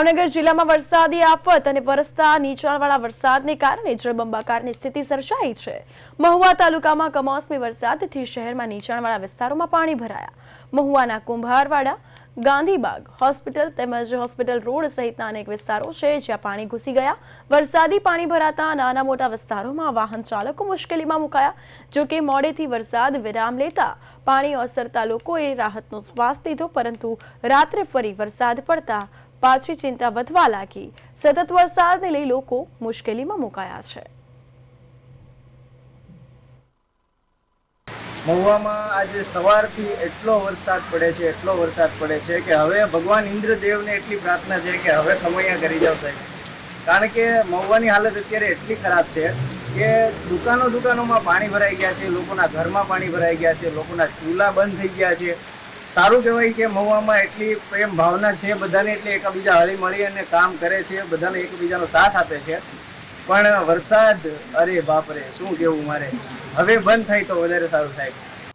ભાવનગર જિલ્લામાં વરસાદી આફત અને વરસતા નીચાણવાળા વરસાદને કારણે જળબંબાકારની સ્થિતિ સર્જાઈ છે। મહુવા તાલુકામાં કમોસમી વરસાદથી શહેરમાં નીચાણવાળા વિસ્તારોમાં પાણી ભરાયા। મહુવાના કુંભારવાડા, ગાંધીબાગ હોસ્પિટલ તેમજ હોસ્પિટલ રોડ સહિતના અનેક વિસ્તારો છે જ્યાં પાણી ઘૂસી ગયા। વરસાદી પાણી ભરાતા નાના મોટા વિસ્તારોમાં વાહન ચાલકો મુશ્કેલીમાં મુકાયા। જોકે મોડેથી વરસાદ વિરામ લેતા પાણી ઓસરતા લોકોએ રાહતનો શ્વાસ લીધો, પરંતુ રાત્રે ફરી વરસાદ પડતા પાછી ચિંતા વધવા લાગી। સતત વરસાદને લઈ લોકો મુશ્કેલીમાં મુકાયા છે। મહુવામાં આજે સવારથી એટલો વરસાદ પડે છે કે હવે ભગવાન ઇન્દ્રદેવને એટલી પ્રાર્થના છે કે હવે ખમૈયા કરી જાવ સાહેબ, કારણ કે મહુવાની હાલત અત્યારે એટલી ખરાબ છે કે દુકાનોમાં પાણી ભરાઈ ગયા છે, લોકોના ઘરમાં પાણી ભરાઈ ગયા છે, લોકોના ચૂલા બંધ થઈ ગયા છે। સારું કહેવાય કે મહુવામાં એટલી પ્રેમ ભાવના છે બધાને, એટલે એકબીજા હળી મળી અને કામ કરે છે, બધાને એકબીજાનો સાથ આપે છે। પણ વરસાદ, અરે બાપ રે, શું કહેવું મારે, હવે બંધ થાય તો વધારે સારું થાય।